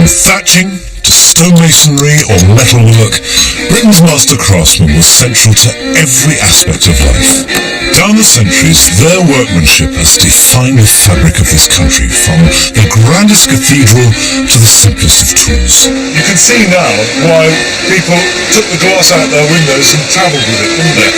From thatching to stonemasonry or metalwork, Britain's master craftsmen were central to every aspect of life. Down the centuries, their workmanship has defined the fabric of this country, from the grandest cathedral to the simplest of tools. You can see now why people took the glass out their windows and travelled with it, didn't they?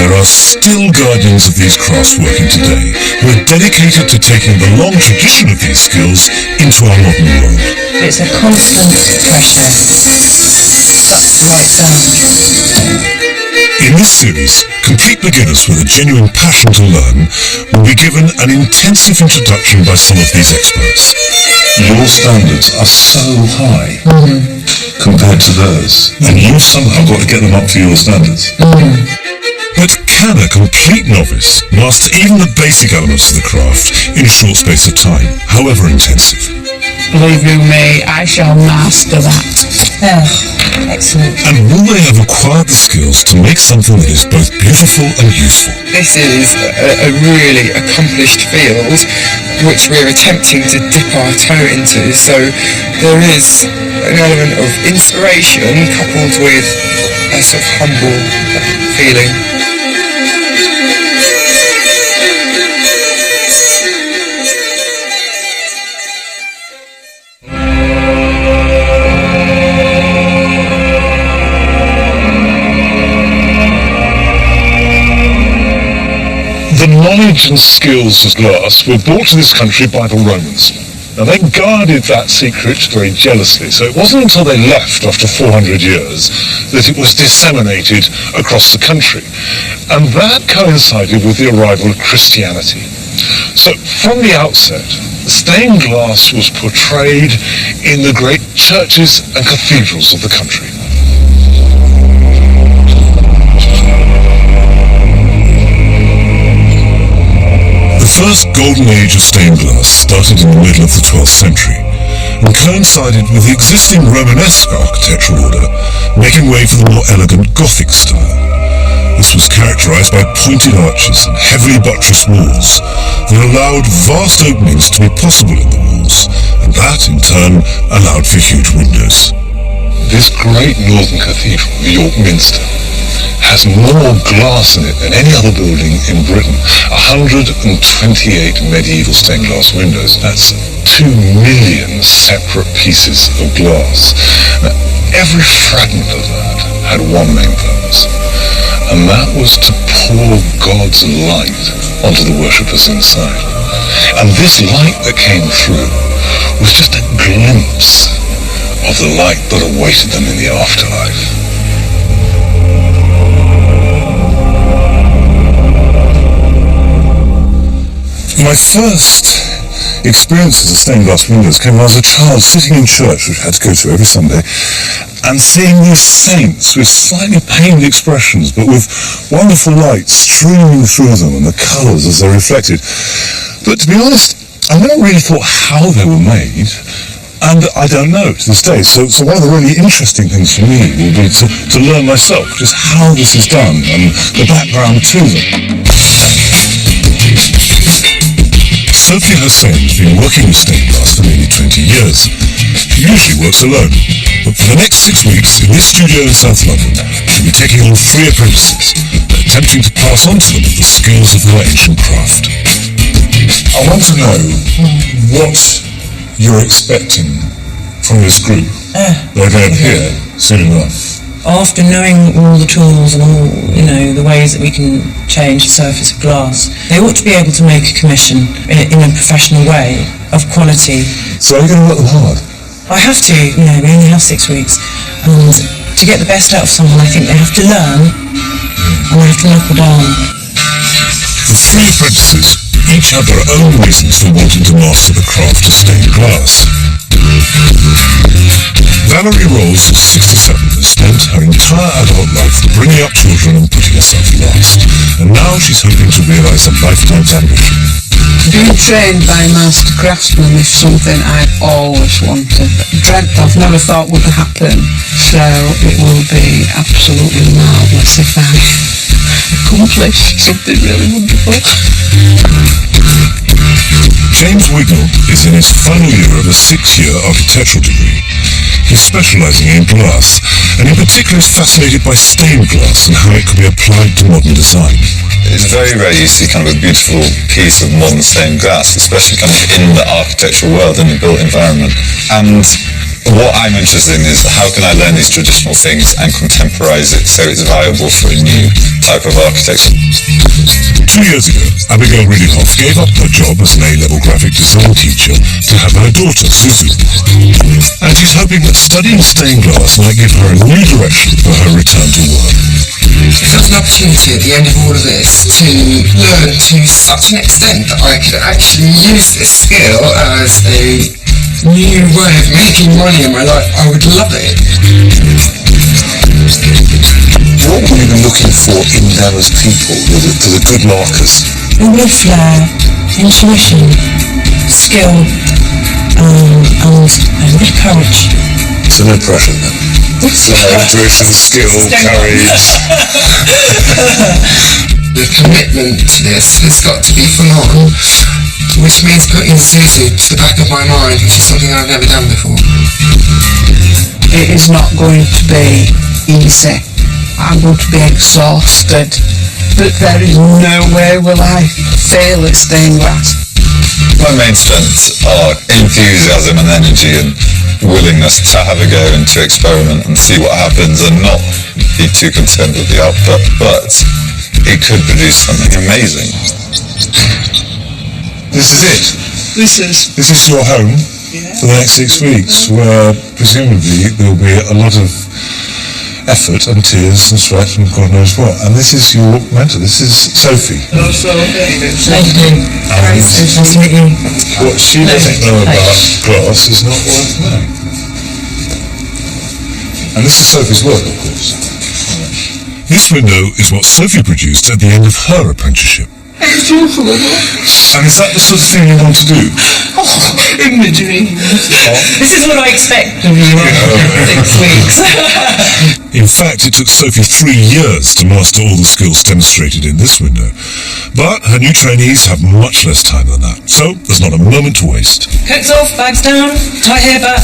There are still guardians of these crafts working today, who are dedicated to taking the long tradition of these skills into our modern world. It's a constant pressure. That's what it sounds. In this series, complete beginners with a genuine passion to learn will be given an intensive introduction by some of these experts. Your standards are so high compared to theirs, and you've somehow got to get them up to your standards. But can a complete novice master even the basic elements of the craft in a short space of time, however intensive? Believe you me, I shall master that. Excellent. And will they have acquired the skills to make something that is both beautiful and useful? This is a really accomplished field which we're attempting to dip our toe into, so there is an element of inspiration coupled with a sort of humble feeling. The knowledge and skills of glass were brought to this country by the Romans. Now they guarded that secret very jealously, so it wasn't until they left after 400 years that it was disseminated across the country. And that coincided with the arrival of Christianity. So from the outset, stained glass was portrayed in the great churches and cathedrals of the country. The first golden age of stained glass started in the middle of the 12th century and coincided with the existing Romanesque architectural order making way for the more elegant Gothic style. This was characterized by pointed arches and heavily buttressed walls that allowed vast openings to be possible in the walls, and that in turn allowed for huge windows. This great northern cathedral, the York Minster, has more glass in it than any other building in Britain. 128 medieval stained glass windows. That's 2 million separate pieces of glass. Now, every fragment of that had one main purpose, and that was to pour God's light onto the worshippers inside. And this light that came through was just a glimpse of the light that awaited them in the afterlife. My first experiences of stained glass windows came when I was a child sitting in church, which I had to go to every Sunday, and seeing these saints with slightly pained expressions, but with wonderful light streaming through them and the colours as they reflected. But to be honest, I never really thought how they were made, and I don't know to this day. So one of the really interesting things for me will be to learn myself just how this is done and the background to them. Sophie Hussain has been working with stained glass for nearly 20 years. She usually works alone, but for the next 6 weeks in this studio in South London, she'll be taking on 3 apprentices, attempting to pass on to them the skills of their ancient craft. I want to know what you're expecting from this group. They're going to hear soon enough. After knowing all the tools and all, the ways that we can change the surface of glass, they ought to be able to make a commission in a professional way, of quality. So are you going to work them hard? I have to, we only have 6 weeks, and to get the best out of someone, I think they have to learn, and they have to knuckle down. The 3 apprentices each have their own reasons for wanting to master the craft of stained glass. Valerie Rolls is 67 and spent her entire adult life bringing up children and putting herself last. And now she's hoping to realise a lifetime's ambition. Being trained by Mastercrafts is something I've always wanted, dreamt of, never thought would happen. So it will be absolutely marvellous if I accomplish something really wonderful. James Wignall is in his final year of a 6-year architectural degree. He's specialising in glass, and in particular is fascinated by stained glass and how it can be applied to modern design. It's very rare you see kind of a beautiful piece of modern stained glass, especially kind of in the architectural world, in the built environment. And what I'm interested in is how can I learn these traditional things and contemporise it so it's viable for a new type of architecture. 2 years ago, Abigail Ridinghoff gave up her job as an A-level graphic design teacher to have her daughter, Suzu. And she's hoping that studying stained glass might give her a new direction for her return to work. I felt an opportunity at the end of all of this to learn to such an extent that I could actually use this skill as a new way of making money in my life. I would love it. What will you be looking for in them as people, the good markers? A real flair, intuition, skill, and a bit of courage. So no pressure then. Intuition, skill, courage. The commitment to this has got to be full on, which means putting Suzu to the back of my mind, which is something I've never done before. It is not going to be easy. I'm going to be exhausted, but there is no way will I fail at stained glass. My main strengths are enthusiasm and energy and willingness to have a go and to experiment and see what happens and not be too content with the output, but it could produce something amazing. This is it. This is your home for the next 6 weeks, where presumably there will be a lot of effort and tears and sweat and God knows what. And this is your mentor. This is Sophie. Thank you. Nice to meet you. What she doesn't know about glass is not worth knowing. And this is Sophie's work, of course. This window is what Sophie produced at the end of her apprenticeship. It's beautiful, isn't it? And is that the sort of thing you want to do? Oh, imagery. This is what I expect of you after 6 weeks. In fact, it took Sophie 3 years to master all the skills demonstrated in this window. But her new trainees have much less time than that, so there's not a moment to waste. Coats off, bags down, tight hair back.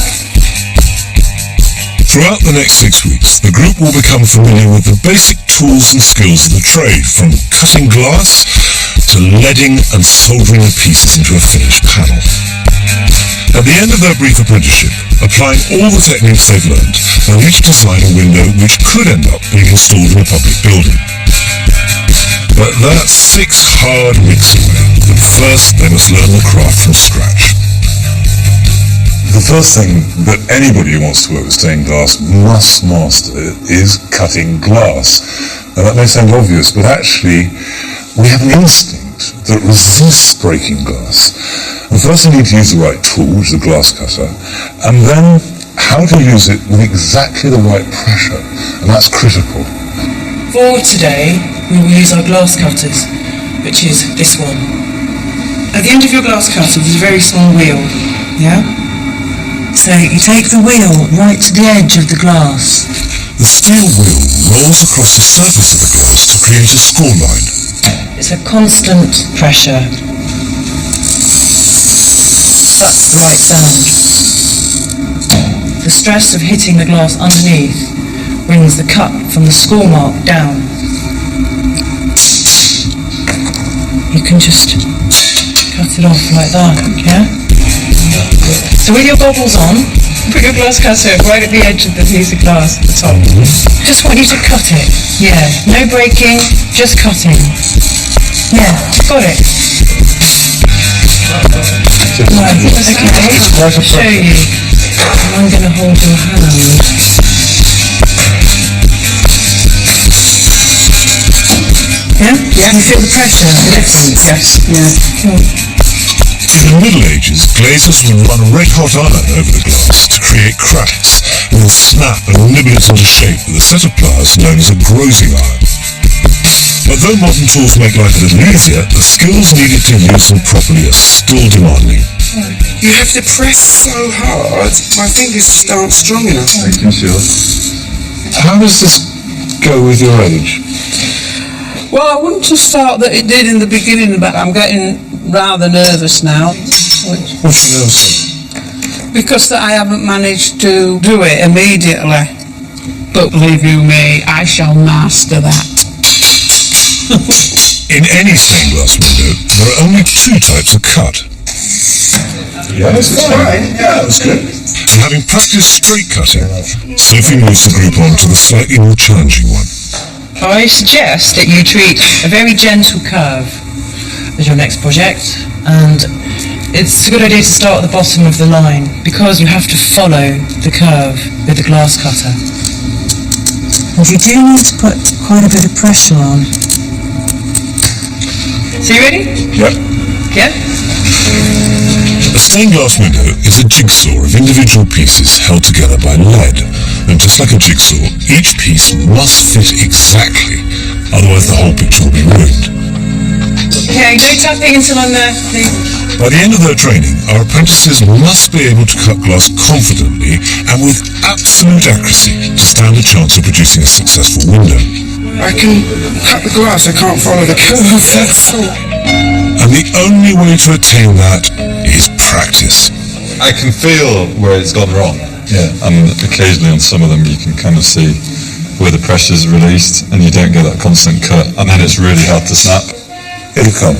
Throughout the next 6 weeks, the group will become familiar with the basic tools and skills of the trade, from cutting glass to leading and soldering the pieces into a finished panel. At the end of their brief apprenticeship, applying all the techniques they've learned, they'll each design a window which could end up being installed in a public building. But that's 6 hard weeks away, and first they must learn the craft from scratch. The first thing that anybody who wants to work with stained glass must master is cutting glass. Now that may sound obvious, but actually we have an instinct that resists breaking glass. And first we need to use the right tool, which is a glass cutter, and then how to use it with exactly the right pressure, and that's critical. For today, we will use our glass cutters, which is this one. At the end of your glass cutter, there's a very small wheel, yeah? So you take the wheel right to the edge of the glass. The steel wheel rolls across the surface of the glass to create a score line. It's a constant pressure. That's the right sound. The stress of hitting the glass underneath brings the cut from the score mark down. You can just cut it off like that, yeah? So with your goggles on, put your glass cutter right at the edge of the piece of glass at the top. Just want you to cut it. Yeah, no breaking, just cutting. Yeah, got it. Right, okay, I'll show you. I'm going to hold your hand. Yeah? Yeah. Can you feel the pressure? The difference? Yes. Yeah. Cool. In the Middle Ages, glazers would run red-hot iron over the glass to create cracks, and then snap and nibble it into shape with a set of pliers known as a grozing iron. But though modern tools make life a little easier, the skills needed to use them properly are still demanding. You have to press so hard, my fingers just aren't strong enough. How does this go with your age? Well, I wouldn't have thought that it did in the beginning, but I'm getting rather nervous now. What's she noticing? Because that I haven't managed to do it immediately. But believe you me, I shall master that. In any stained glass window, there are only two types of cut. Yeah, that's fine. Yeah, that was good. And having practiced straight cutting, Sophie moves the group on to the slightly more challenging one. I suggest that you treat a very gentle curve as your next project, and it's a good idea to start at the bottom of the line because you have to follow the curve with the glass cutter. And you do need to put quite a bit of pressure on. So you ready? Yep. Yeah? A stained glass window is a jigsaw of individual pieces held together by lead, and just like a jigsaw, each piece must fit exactly, otherwise the whole picture will be ruined. Okay, no tapping until I'm there, please. By the end of their training, our apprentices must be able to cut glass confidently and with absolute accuracy to stand a chance of producing a successful window. I can cut the glass, I can't follow the curve, that's all. And the only way to attain that is practice. I can feel where it's gone wrong. Yeah. And occasionally on some of them you can kind of see where the pressure's released and you don't get that constant cut, and then it's really hard to snap. It'll come.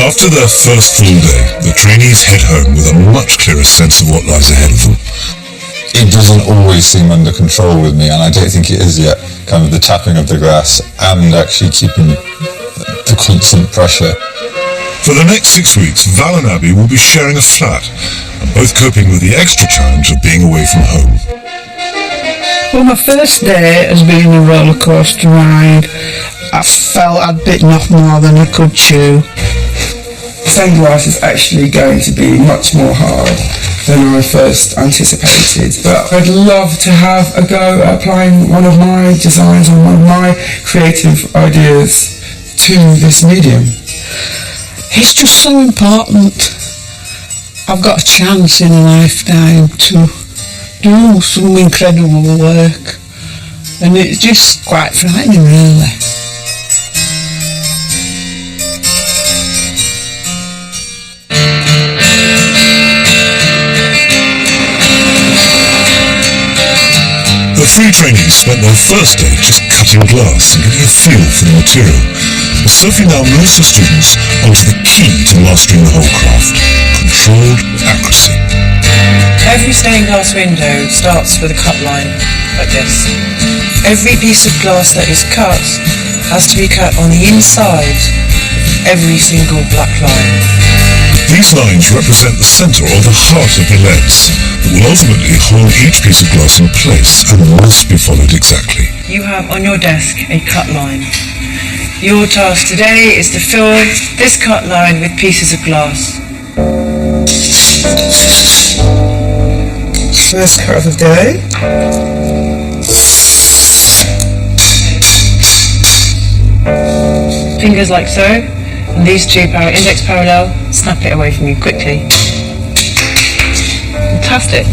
After their first full day, the trainees head home with a much clearer sense of what lies ahead of them. It doesn't always seem under control with me, and I don't think it is yet. Kind of the tapping of the grass and actually keeping the constant pressure. For the next 6 weeks, Val and Abby will be sharing a flat, and both coping with the extra challenge of being away from home. Well, my first day has been a roller coaster ride. I felt I'd bitten off more than I could chew. Stained glass is actually going to be much more hard than I first anticipated, but I'd love to have a go at applying one of my designs or one of my creative ideas to this medium. It's just so important. I've got a chance in a lifetime to do some incredible work, and it's just quite frightening, really. The three trainees spent their first day just cutting glass and getting a feel for the material. Sophie now moves her students onto the key to mastering the whole craft: controlled accuracy. Every stained glass window starts with a cut line, like this. Every piece of glass that is cut has to be cut on the inside of every single black line. These lines represent the centre or the heart of the leads that will ultimately hold each piece of glass in place and must be followed exactly. You have on your desk a cut line. Your task today is to fill this cut line with pieces of glass. First cut of the day. Fingers like so, and these two index parallel, snap it away from you quickly. Fantastic.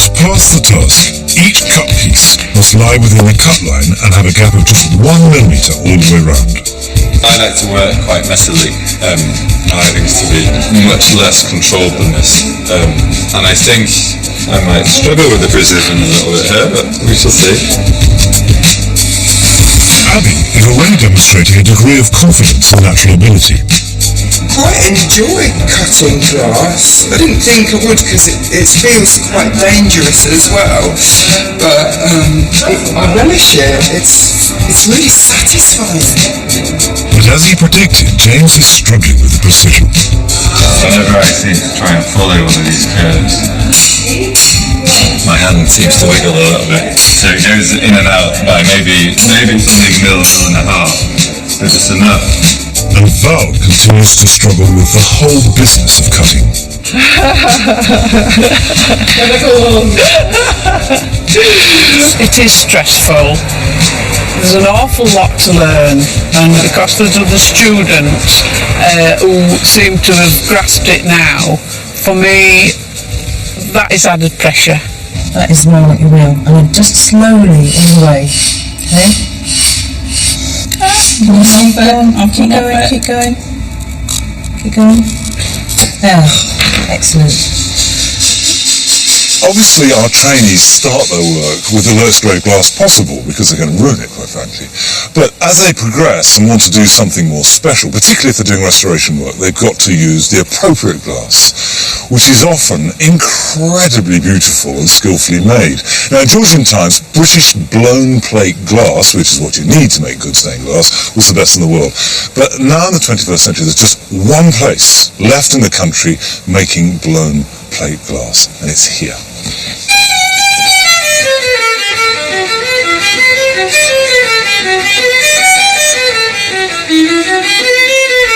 To pass the task, each cut piece must lie within the cut line and have a gap of just 1 millimetre all the way round. I like to work quite messily. I like things to be much less controlled than this. And I think I might struggle with the precision a little bit here, but we shall see. Abby is already demonstrating a degree of confidence and natural ability. Quite enjoyed cutting glass. I didn't think I would because it feels quite dangerous as well. But I relish it. It's really satisfying. But as he predicted, James is struggling with the precision. Whenever I seem to try and follow one of these curves, my hand seems to wiggle a little bit. So it goes in and out by maybe something mil and a half. But it's enough. And Val continues to struggle with the whole business of cutting. It is stressful. There's an awful lot to learn, and because there's other students who seem to have grasped it now, for me that is added pressure. That is the moment you will. And then just slowly all the way. Okay? Keep going, keep going. Keep going. There. Excellent. Obviously, our trainees start their work with the lowest grade glass possible because they're going to ruin it, quite frankly. But as they progress and want to do something more special, particularly if they're doing restoration work, they've got to use the appropriate glass, which is often incredibly beautiful and skillfully made. Now, in Georgian times, British blown plate glass, which is what you need to make good stained glass, was the best in the world. But now in the 21st century, there's just one place left in the country making blown plate glass, and it's here.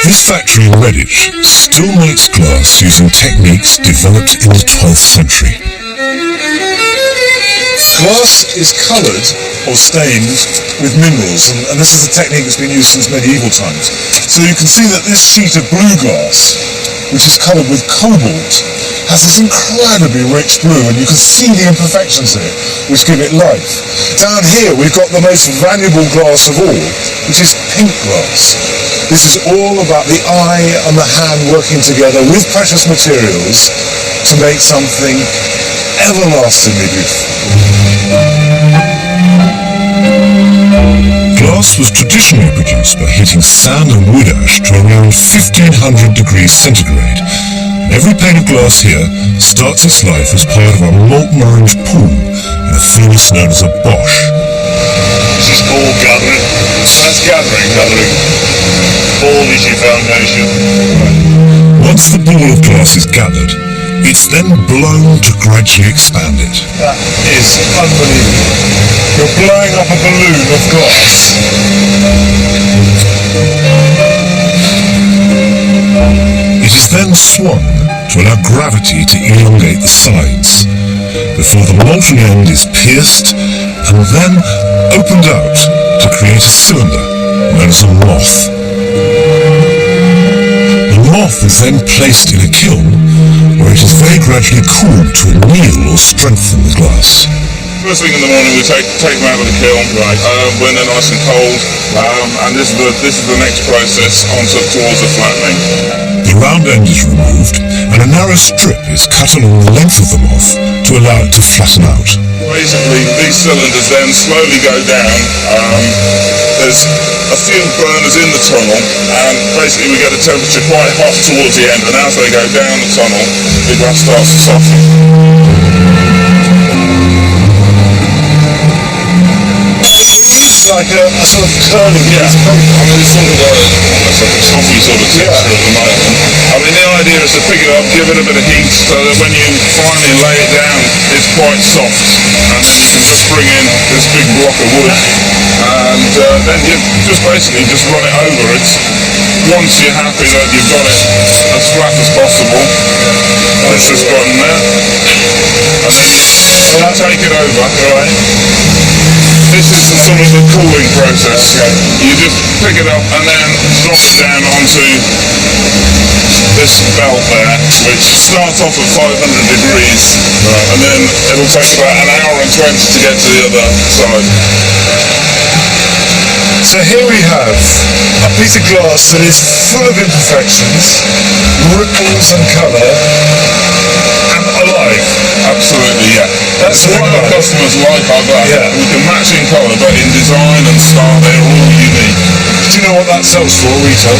This factory in Redditch still makes glass using techniques developed in the 12th century. Glass is coloured or stained with minerals, and this is a technique that's been used since medieval times. So you can see that this sheet of blue glass, which is coloured with cobalt, has this incredibly rich blue, and you can see the imperfections in it, which give it life. Down here we've got the most valuable glass of all, which is pink glass. This is all about the eye and the hand working together with precious materials to make something everlastingly beautiful. Glass was traditionally produced by heating sand and wood ash to around 1500 degrees centigrade. Every pane of glass here starts its life as part of a molten orange pool in a furnace known as a bosch. This is ball gathering. That's gathering. Ball is your foundation. Once the ball of glass is gathered, it's then blown to gradually expand it. That is unbelievable. You're blowing up a balloon of glass. It is then swung to allow gravity to elongate the sides, before the molten end is pierced and then opened out to create a cylinder known as a moth. The moth is then placed in a kiln where it is very gradually cooled to anneal or strengthen the glass. First thing in the morning we take them out of the kiln, right, when they're nice and cold, and this is the next process towards the flattening. The round end is removed and a narrow strip is cut along the length of the moth to allow it to flatten out. Basically, these cylinders then slowly go down. There's a few burners in the tunnel, and basically we get a temperature quite hot towards the end, and as they go down the tunnel, the glass starts to soften. It's like a sort of curling piece of paper. I mean, it's sort of almost like a toffee sort of texture at the moment. I mean, the idea is to pick it up, give it a bit of heat, so that when you finally lay it down, it's quite soft. And then you can just bring in this big block of wood, and then you just basically just run it over. Once you're happy that you've got it as flat as possible, push this button there, and then you take it over, right? This is the sort of the cooling process. You just pick it up and then drop it down onto this belt there, which starts off at 500 degrees, and then it'll take about an hour and 20 to get to the other side. So here we have a piece of glass that is full of imperfections, ripples and colour, and alive. Absolutely, yeah. That's what our customers like our glass. Yeah. We can match in colour, but in design and style, they're all unique. Do you know what that sells for retail?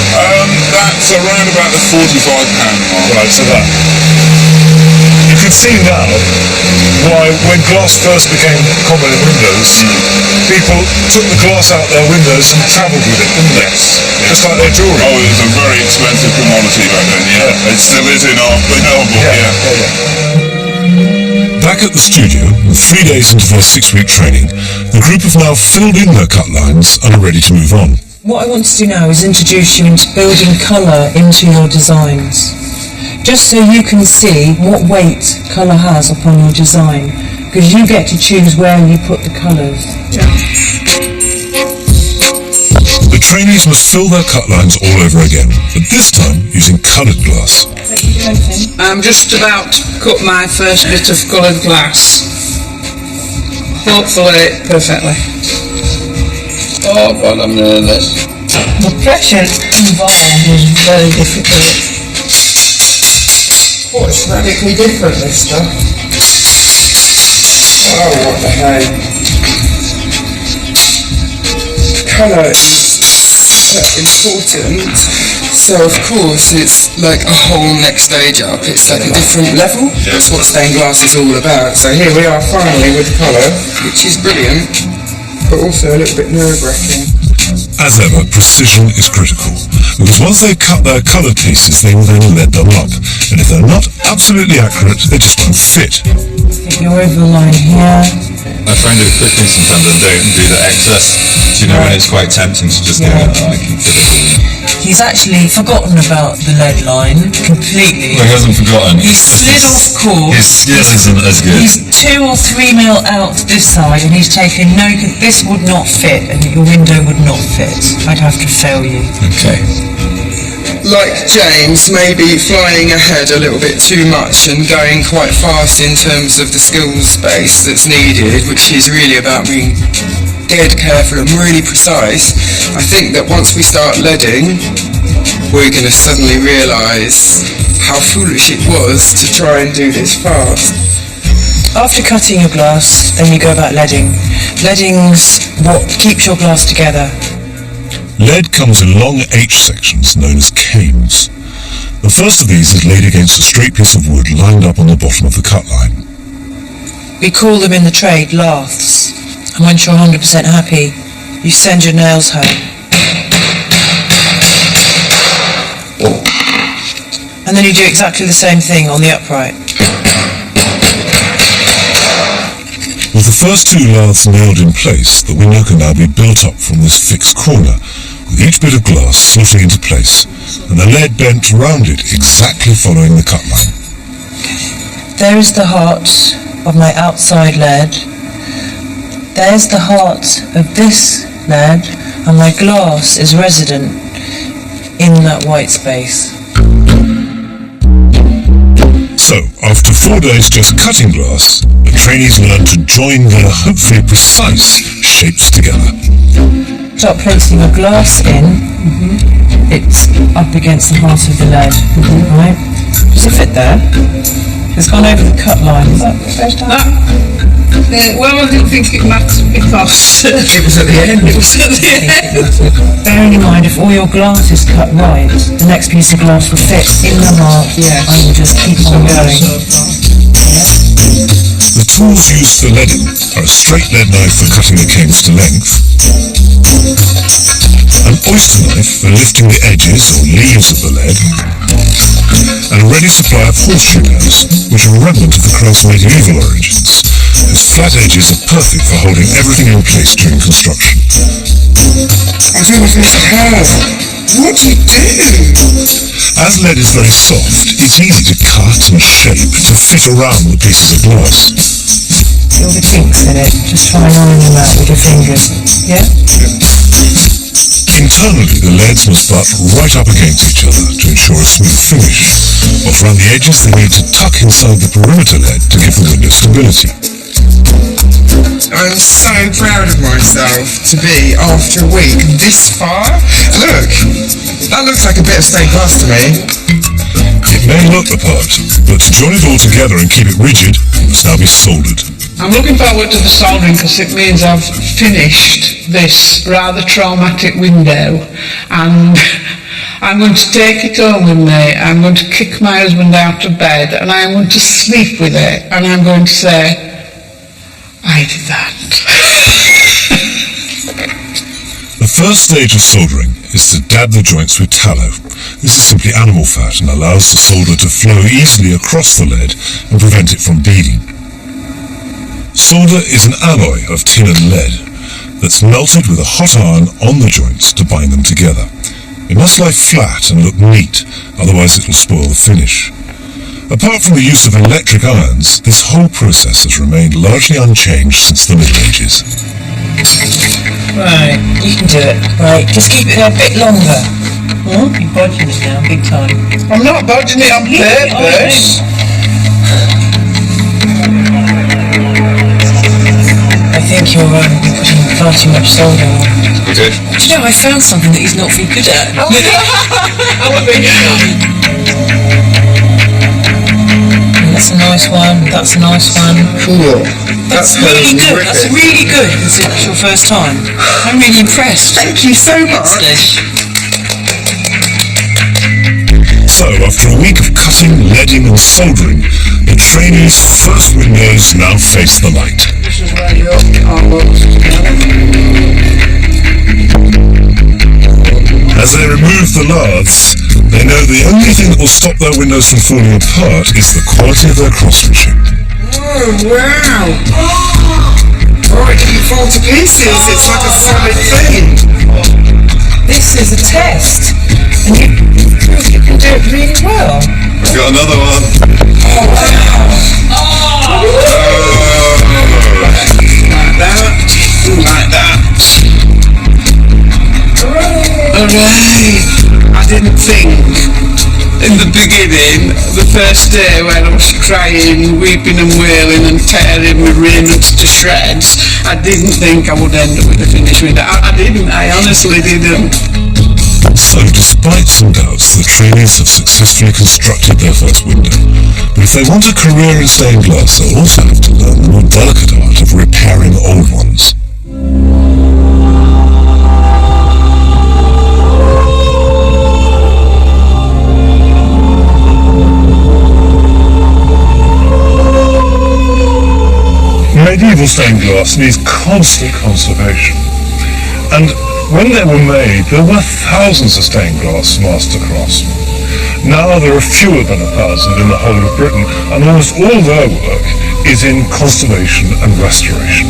That's around about the £45 mark. Right, so that. You can see now why when glass first became common in windows, people took the glass out their windows and travelled with it, didn't they? Yes. Just like their jewellery. Oh, it was a very expensive commodity back then, yeah. It still is in our book, yeah. Back at the studio, 3 days into their 6-week training, the group have now filled in their cut lines and are ready to move on. What I want to do now is introduce you into building colour into your designs. Just so you can see what weight colour has upon your design, because you get to choose where you put the colours. The trainees must fill their cut lines all over again, but this time using coloured glass. I'm just about to cut my first bit of coloured glass. Hopefully, perfectly. Oh God, I'm nervous. The pressure involved is very difficult. Oh, it's radically different, this stuff. Oh, what the heck. Colour is important, so of course it's like a whole next stage up. It's like a different level. That's what stained glass is all about. So here we are finally with colour, which is brilliant, but also a little bit nerve-wracking. As ever, precision is critical, because once they've cut their coloured pieces, they will then lead them up, and if they're not absolutely accurate, they just won't fit. You're over the line here. I find it quickly sometimes I don't do the excess. Do you know when it's quite tempting to just go, oh, I can fit it. He's actually forgotten about the lead line completely. Well, he hasn't forgotten. He slid off course. His skill isn't as good. He's 2 or 3 mil out this side, and he's taken no. This would not fit, and your window would not fit. I'd have to fail you. Okay. Like James, maybe flying ahead a little bit too much and going quite fast in terms of the skills base that's needed, which is really about being dead careful and really precise. I think that once we start leading, we're going to suddenly realise how foolish it was to try and do this fast. After cutting your glass, then you go about leading. Leading's what keeps your glass together. Lead comes in long H sections known as cames. The first of these is laid against a straight piece of wood lined up on the bottom of the cut line. We call them in the trade laths. And once you're 100% happy, you send your nails home. And then you do exactly the same thing on the upright. With the first 2 laths nailed in place, the window can now be built up from this fixed corner, with each bit of glass slotting into place, and the lead bent around it exactly following the cut line. There is the heart of my outside lead. There's the heart of this lead, and my glass is resident in that white space. So, after 4 days just cutting glass, the trainees learn to join their hopefully precise shapes together. Start placing a glass in. It's up against the heart of the lead. Right? Does it fit there? It's gone over the cut line. Is that supposed to happen? Well, I didn't think it mattered because It was at the end. it was at the end. Bearing in mind, if all your glass is cut right, the next piece of glass will fit in the heart, Yes. and will just keep on going. The tools used for leading are a straight lead knife for cutting the canes to length, an oyster knife for lifting the edges or leaves of the lead, and a ready supply of horseshoe nails, which are a remnant of the crow's medieval origins, whose flat edges are perfect for holding everything in place during construction. I was going to finish the house. What do you do? As lead is very soft, it's easy to cut and shape to fit around the pieces of glass. See all the kinks in it, just try and iron them out with your fingers. Yeah? Internally, the leads must butt right up against each other to ensure a smooth finish, whilst around the edges they need to tuck inside the perimeter lead to give the window stability. I'm so proud of myself to be, after a week, this far. Look, that looks like a bit of stained glass to me. It may look the part, but to join it all together and keep it rigid, it must now be soldered. I'm looking forward to the soldering because it means I've finished this rather traumatic window, and I'm going to take it home with me. I'm going to kick my husband out of bed and I'm going to sleep with it, and I'm going to say, I did that. The first stage of soldering is to dab the joints with tallow. This is simply animal fat and allows the solder to flow easily across the lead and prevent it from beading. Solder is an alloy of tin and lead that's melted with a hot iron on the joints to bind them together. It must lie flat and look neat, otherwise it will spoil the finish. Apart from the use of electric irons, this whole process has remained largely unchanged since the Middle Ages. Right, you can do it. Right, just keep it there a bit longer. You're bodging it now, big time. I'm not bodging it on purpose. I you're putting far too much solder on. Okay. Do you know, I found something that he's not very good at. That's a nice one, that's a nice one. Cool. That's really good, that's really good, considering it's your first time. I'm really impressed. Thank you so much. So, after a week of cutting, leading and soldering, the trainees' first windows now face the light. This is where your armworks together. As they remove the laths, they know the only thing that will stop their windows from falling apart is the quality of their craftsmanship. Oh, wow! Oh, it didn't fall to pieces. It's like a solid thing. This is a test, and you can do it really well. We've got another one. Oh, wow! Like that. Like that. Hooray! I didn't think in the beginning, the first day when I was crying, weeping and wailing and tearing my raiments to shreds, I didn't think I would end up with a finished window. I didn't, I honestly didn't. So, despite some doubts, the trainees have successfully constructed their first window. But if they want a career in stained glass, they'll also have to learn the more delicate art of repairing old ones. Medieval stained glass needs constant conservation. And when they were made, there were thousands of stained glass Mastercrafts. Now there are fewer than 1,000 in the whole of Britain, and almost all their work is in conservation and restoration.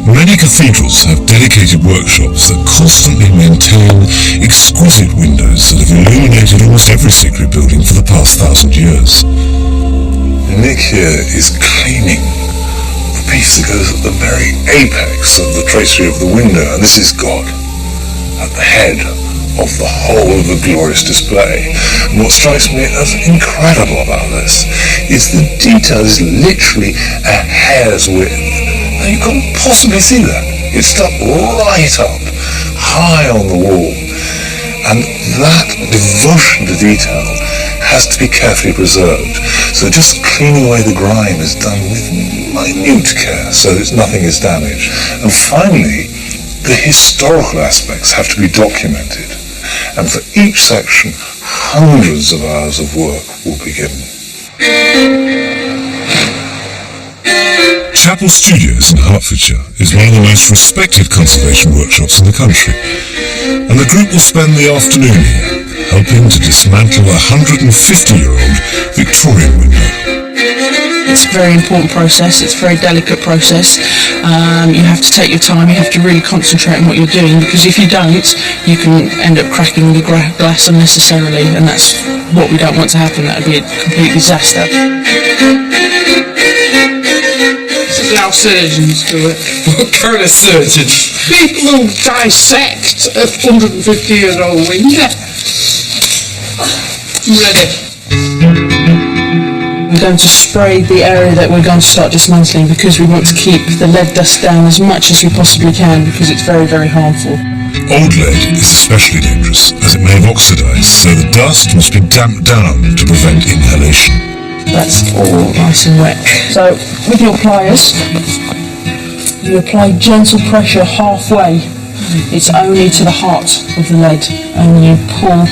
Many cathedrals have dedicated workshops that constantly maintain exquisite windows that have illuminated almost every sacred building for the past 1,000 years. Nick here is cleaning the piece that goes at the very apex of the tracery of the window, and this is God at the head of the whole of the glorious display. And what strikes me as incredible about this is the detail is literally a hair's width. Now you couldn't possibly see that. It's stuck right up, high on the wall. And that devotion to detail has to be carefully preserved. So just cleaning away the grime is done with minute care so that nothing is damaged. And finally, the historical aspects have to be documented. And for each section, hundreds of hours of work will be given. Chapel Studios in Hertfordshire is one of the most respected conservation workshops in the country, and the group will spend the afternoon here, helping to dismantle a 150-year-old Victorian window. It's a very important process, it's a very delicate process. You have to take your time, you have to really concentrate on what you're doing, because if you don't, you can end up cracking the glass unnecessarily, and that's what we don't want to happen. That would be a complete disaster. This is how surgeons do it. What kind of surgeon? People who dissect a 150-year-old window. Ready. We're going to spray the area that we're going to start dismantling, because we want to keep the lead dust down as much as we possibly can, because it's very, very harmful. Old lead is especially dangerous, as it may have oxidised, so the dust must be damped down to prevent inhalation. That's all nice and wet. So, with your pliers, you apply gentle pressure halfway. It's only to the heart of the lead, and you pull,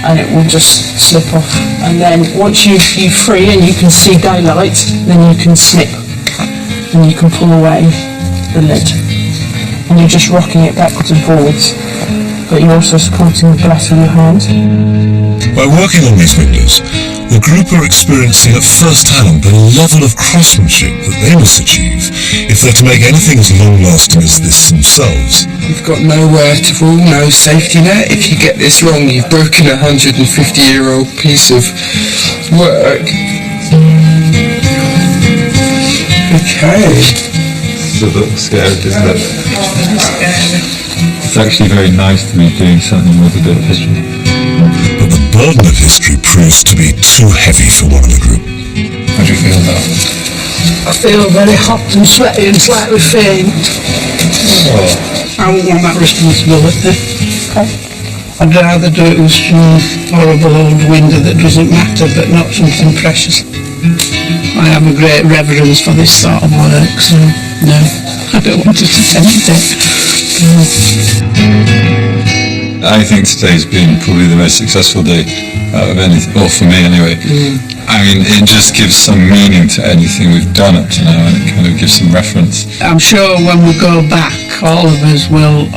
and it will just slip off. And then once you're free and you can see daylight, then you can snip, and you can pull away the lead. And you're just rocking it backwards and forwards, but you're also supporting the glass with your hand. By working on these windows, the group are experiencing at first hand the level of craftsmanship that they must achieve if they're to make anything as long-lasting as this themselves. You've got nowhere to fall, no safety net. If you get this wrong, you've broken a 150-year-old piece of work. Okay. It's a bit scary, isn't it? It's actually very nice to be doing something with a bit of history. But the burden of history proves to be too heavy for one of the group. How do you feel now? I feel very hot and sweaty and slightly faint. I won't want that responsibility. I'd rather do it with some horrible old window that doesn't matter, but not something precious. I have a great reverence for this sort of work, so no, I don't want to attempt it. I think today's been probably the most successful day out of anything, or for me anyway. I mean, it just gives some meaning to anything we've done up to now, and it kind of gives some reference. I'm sure when we go back, all of us will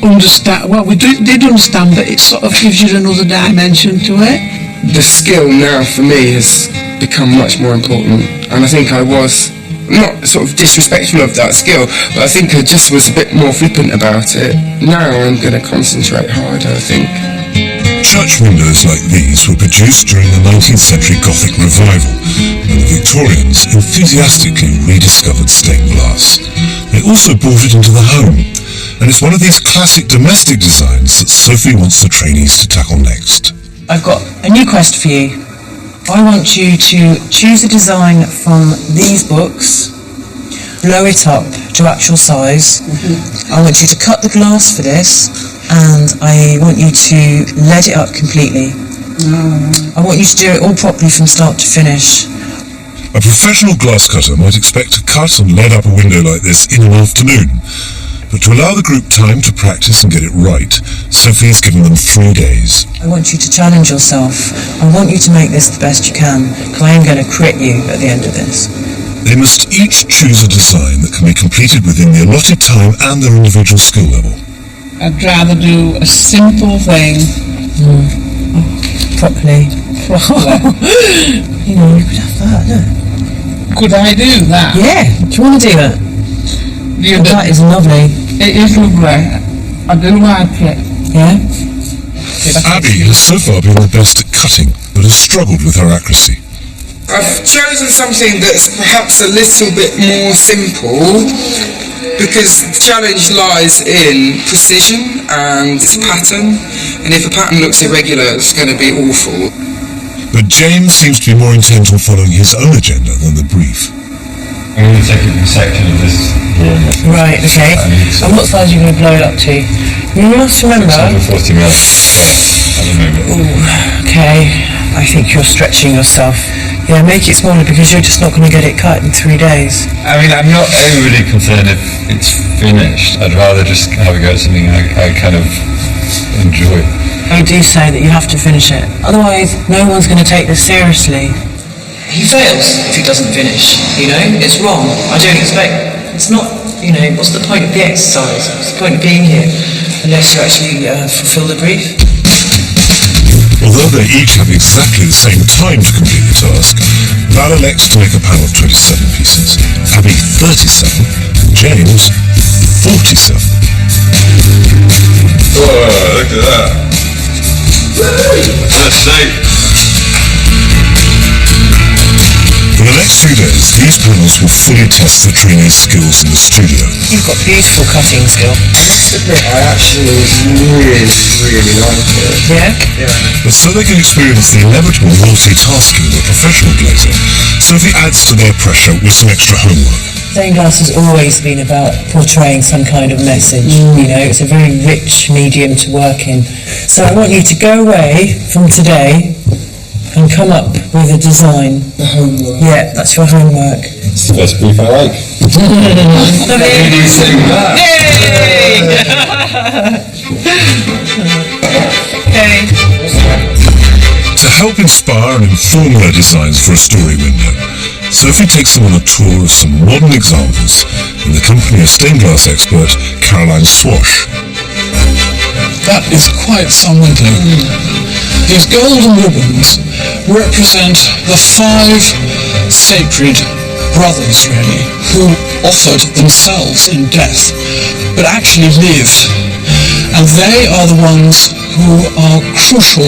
understand, well, we did understand, but it sort of gives you another dimension to it. The skill now for me has become much more important, and I think I was not sort of disrespectful of that skill, but I think I just was a bit more flippant about it. Now I'm going to concentrate harder, I think. Church windows like these were produced during the 19th century Gothic revival, when the Victorians enthusiastically rediscovered stained glass. They also brought it into the home, and it's one of these classic domestic designs that Sophie wants the trainees to tackle next. I've got a new quest for you. I want you to choose a design from these books, blow it up to actual size. I want you to cut the glass for this, and I want you to lead it up completely. I want you to do it all properly from start to finish. A professional glass cutter might expect to cut and lead up a window like this in an afternoon. But to allow the group time to practice and get it right, Sophie has given them 3 days. I want you to challenge yourself. I want you to make this the best you can, because I am going to crit you at the end of this. They must each choose a design that can be completed within the allotted time and their individual skill level. I'd rather do a simple thing. Properly. You know, you could have that, no? Could I do that? Yeah, do you want to do it? That is lovely. It is lovely. I do like it. Yeah? Abby has so far been the best at cutting, but has struggled with her accuracy. I've chosen something that's perhaps a little bit more simple, because the challenge lies in precision and pattern, and if a pattern looks irregular, it's going to be awful. But James seems to be more intent on following his own agenda than the brief. I'm going to take a section of this here. Right, okay. And what size are you going to blow it up to? You must remember... 640 mil at the moment. Ooh, okay. I think you're stretching yourself. Yeah, make it smaller, because you're just not going to get it cut in 3 days. I mean, I'm not overly concerned if it's finished. I'd rather just have a go at something I kind of enjoy. I do say that you have to finish it. Otherwise, no one's going to take this seriously. He fails if he doesn't finish, you know? It's wrong. I don't expect... It's not, you know, what's the point of the exercise? What's the point of being here unless you actually fulfill the brief? Although they each have exactly the same time to complete the task, Val elects to make a panel of 27 pieces, Abby 37, James 47. Whoa, look at that. That's shape. For the next few days, these panels will fully test the trainees' skills in the studio. You've got beautiful cutting skill. I must admit, I actually really like it. Yeah? But so they can experience the inevitable multitasking of a professional glazer, Sophie adds to their pressure with some extra homework. Stained glass has always been about portraying some kind of message. You know, it's a very rich medium to work in. So I want you to go away from today and come up with a design. The homework. Yeah, that's your homework. It's the best brief I like. Okay. To help inspire and inform their designs for a story window, Sophie takes them on a tour of some modern examples in the company of stained glass expert Caroline Swash. That is quite some window. These golden ribbons represent the 5 sacred brothers, really, who offered themselves in death, but actually lived. And they are the ones who are crucial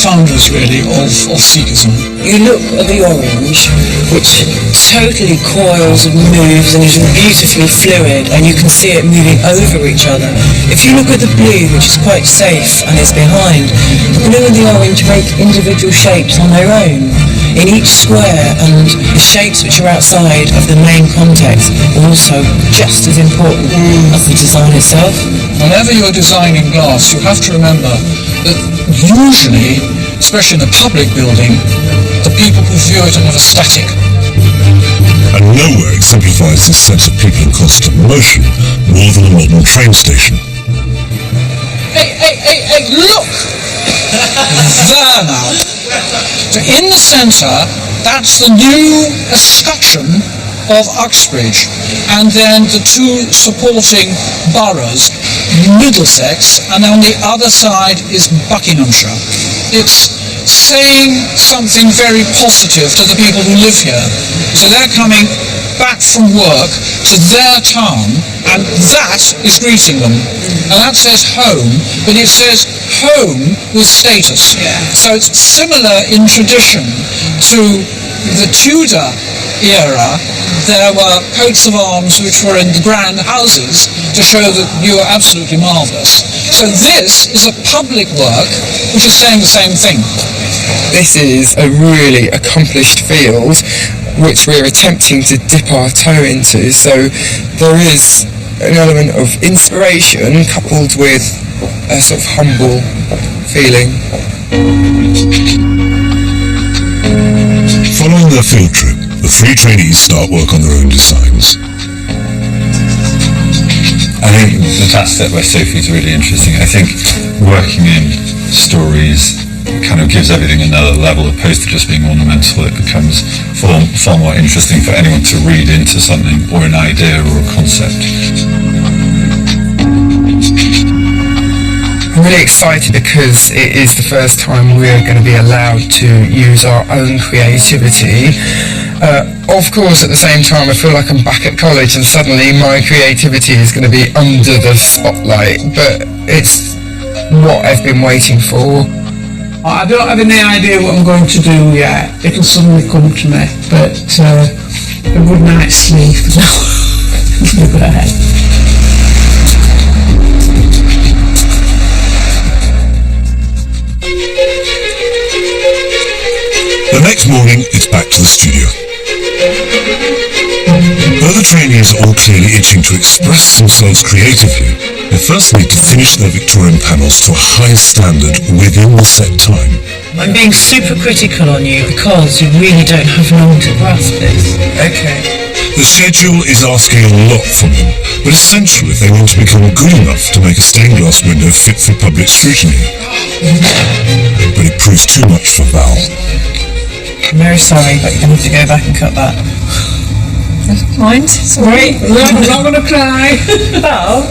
founders, really, of Sikhism. You look at the orange, which totally coils and moves and is beautifully fluid, and you can see it moving over each other. If you look at the blue, which is quite safe and is behind, the blue and the orange make individual shapes on their own. in each square, and the shapes which are outside of the main context are also just as important as the design itself. Whenever you're designing glass, you have to remember that usually, especially in a public building, the people who view it are never static. And nowhere exemplifies this sense of people in constant motion more than a modern train station. Hey, look! There now. So in the centre, that's the new escutcheon of Uxbridge, and then the two supporting boroughs, Middlesex, and on the other side is Buckinghamshire. It's saying something very positive to the people who live here. So they're coming back from work to their town, and that is greeting them. And that says home, but it says home with status. So it's similar in tradition to the Tudor era. There were coats of arms which were in the grand houses to show that you were absolutely marvellous. So this is a public work which is saying the same thing. This is a really accomplished field which we're attempting to dip our toe into, so there is an element of inspiration coupled with a sort of humble feeling. Following their field trip, the 3 trainees start work on their own designs. I think that step by Sophie's really interesting. I think working in stories kind of gives everything another level, opposed to just being ornamental. It becomes far more interesting for anyone to read into something, or an idea, or a concept. I'm really excited because it is the first time we're going to be allowed to use our own creativity. Of course, at the same time, I feel like I'm back at college and suddenly my creativity is going to be under the spotlight, but it's what I've been waiting for. I don't have any idea what I'm going to do yet. It'll suddenly come to me, but a good night's sleep now. Go ahead. The next morning, it's back to the studio. Though the trainees are all clearly itching to express themselves creatively, they first need to finish their Victorian panels to a high standard within the set time. I'm being super critical on you because you really don't have long to grasp this. Okay. The schedule is asking a lot from them, but essential if they want to become good enough to make a stained glass window fit for public scrutiny. But it proves too much for Val. I'm very sorry, but you're going to have to go back and cut that. Mind? Sorry. No, I'm not going to cry. Val?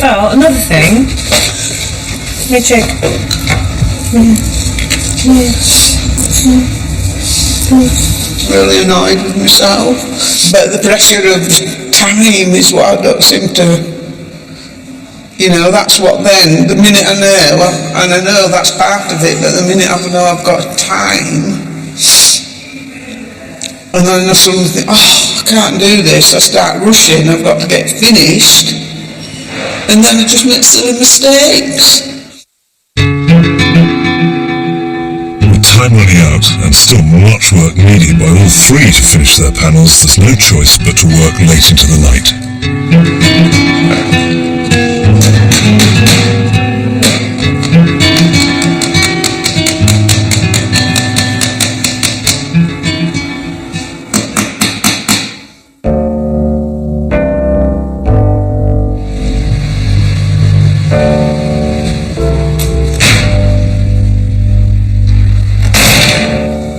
Val, another thing. Hey, check. Really annoyed with myself, but the pressure of time is what I don't seem to, that's what then, the minute I know, and I know that's part of it, but the minute I know I've got time, and then I suddenly think, I can't do this, I start rushing, I've got to get finished, and then I just make silly mistakes. With time running out and still much work needed by all 3 to finish their panels, there's no choice but to work late into the night.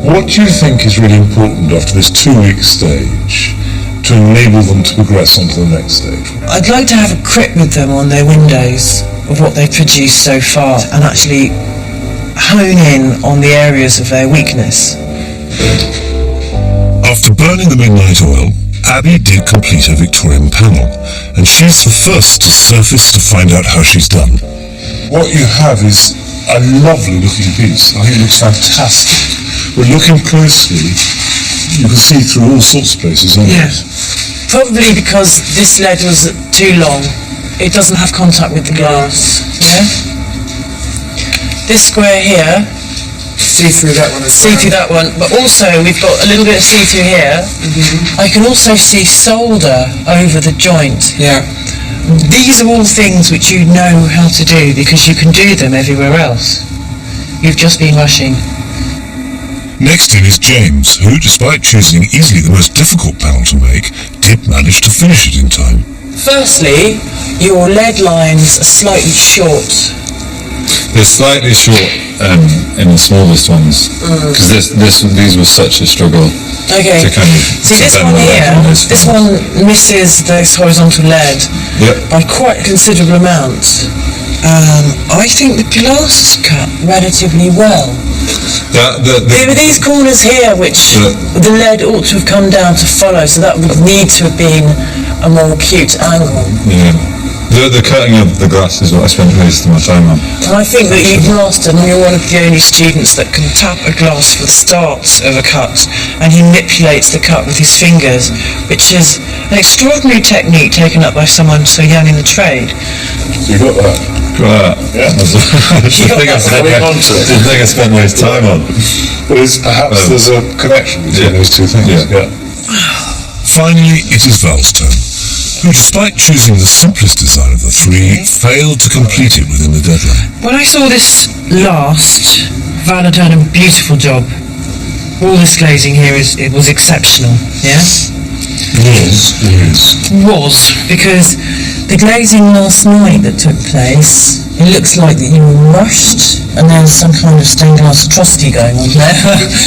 What do you think is really important after this 2-week stage to enable them to progress onto the next stage? I'd like to have a crit with them on their windows of what they've produced so far and actually hone in on the areas of their weakness. After burning the midnight oil, Abby did complete her Victorian panel, and she's the first to surface to find out how she's done. What you have is a lovely looking piece. I think it looks fantastic. But looking closely, you can see through all sorts of places, aren't you? Probably because this lead was too long. It doesn't have contact with the glass. Yeah? This square here See through that one as see well. through that one, but also we've got a little bit of see through here. I can also see solder over the joint. Yeah. These are all things which you know how to do because you can do them everywhere else. You've just been rushing. Next in is James, who, despite choosing easily the most difficult panel to make, did manage to finish it in time. Firstly, your lead lines are slightly short. They're slightly short in the smallest ones because these were such a struggle. Okay. To kind of see this one here. This one misses this horizontal lead by quite a considerable amount. I think the glass is cut relatively well. There were these corners here which the lead ought to have come down to follow, so that would need to have been a more acute angle. Yeah. The cutting of the glass is what I spent most of my time on. And I think that you've mastered, and you're one of the only students that can tap a glass for the start of a cut, and he manipulates the cut with his fingers, which is an extraordinary technique taken up by someone so young in the trade. You got that? Yeah. That's the thing I spent most time on. But perhaps there's a connection between those two things. Yeah. Finally, it is Val's turn, who, despite choosing the simplest design of the three, failed to complete it within the deadline. When I saw this last, Val had done a beautiful job. All this glazing here it was exceptional, yeah? Was, because the glazing last night that took place, it looks like that you were rushed and there was some kind of stained glass atrocity going on there.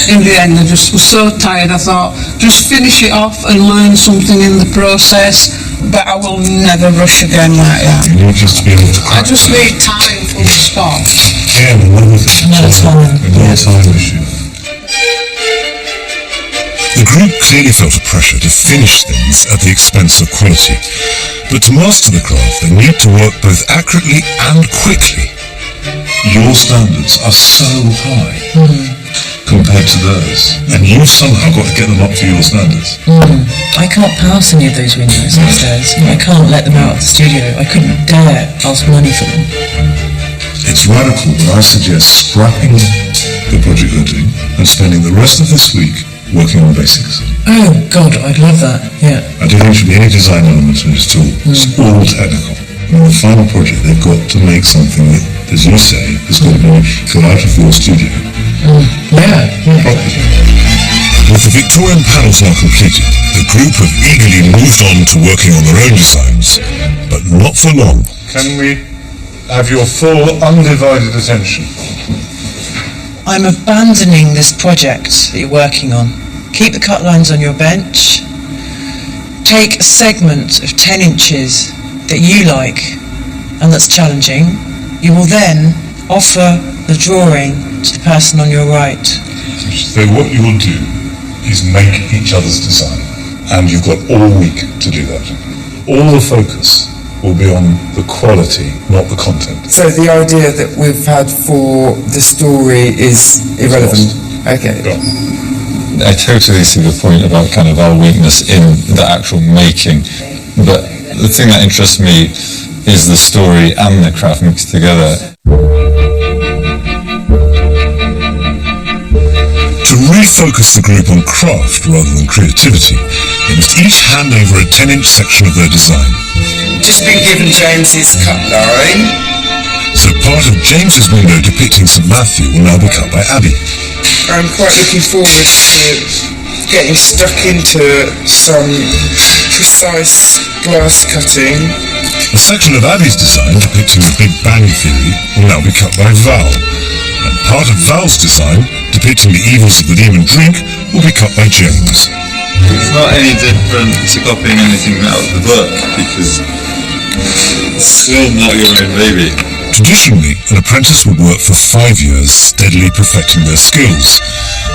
In the end, I just was so tired, I thought, just finish it off and learn something in the process, but I will never rush again like that. You need just to be able to I just need time for the spot. Again, another time issue. The group clearly felt a pressure to finish things at the expense of quality, but to master the craft they need to work both accurately and quickly. Your standards are so high compared to theirs, and you've somehow got to get them up to your standards. I can't pass any of those windows upstairs. I can't let them out of the studio. I couldn't dare ask money for them. It's radical, but I suggest scrapping the project you're doing and spending the rest of this week working on basics. Oh God, I'd love that, yeah. I don't think there should be any design elements in this tool. It's all technical. In the final project, they've got to make something that, as you say, has got to be got out of your studio. Properly. With the Victorian panels now completed, the group have eagerly moved on to working on their own designs, but not for long. Can we have your full, undivided attention? I'm abandoning this project that you're working on. Keep the cut lines on your bench. Take a segment of 10 inches that you like and that's challenging. You will then offer the drawing to the person on your right. So what you will do is make each other's design, and you've got all week to do that. All the focus will be on the quality, not the content. So the idea that we've had for the story is irrelevant. Okay. I totally see the point about kind of our weakness in the actual making, but the thing that interests me is the story and the craft mixed together. To refocus the group on craft rather than creativity, they must each hand over a 10-inch section of their design. Just been given James's cut line. So part of James's window depicting St Matthew will now be cut by Abby. I'm quite looking forward to getting stuck into some precise glass cutting. A section of Abby's design depicting the Big Bang Theory will now be cut by Val. And part of Val's design depicting the evils of the demon drink will be cut by James. It's not any different to copying anything out of the book, because it's still not your own baby. Traditionally, an apprentice would work for 5 years, steadily perfecting their skills.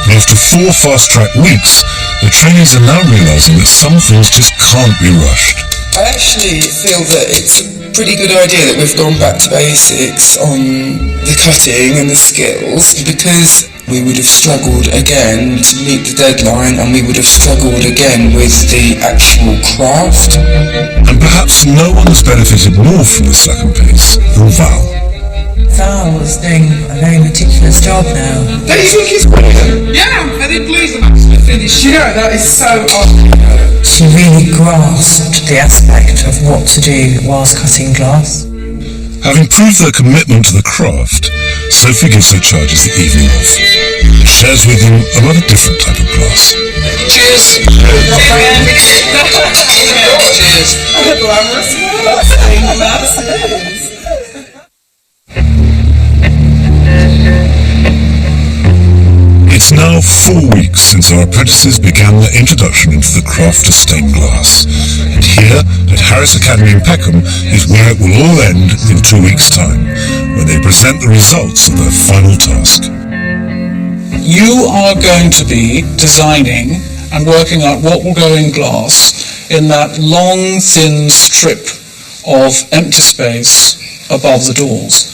But after 4 fast-track weeks, the trainees are now realising that some things just can't be rushed. I actually feel that it's a pretty good idea that we've gone back to basics on the cutting and the skills, because we would have struggled again to meet the deadline, and we would have struggled again with the actual craft. And perhaps no one has benefited more from the slack and pace than Val. Val was doing a very meticulous job now. Don't you think it's brilliant? Yeah, and it pleased them actually finished. You know, that is so awesome. She really grasped the aspect of what to do whilst cutting glass. Having proved their commitment to the craft, Sophie gives her charges the evening off and shares with them a rather different type of glass. Cheers! It's now 4 weeks since our apprentices began their introduction into the craft of stained glass, and here at Harris Academy in Peckham is where it will all end in 2 weeks' time, when they present the results of their final task. You are going to be designing and working out what will go in glass in that long, thin strip of empty space above the doors.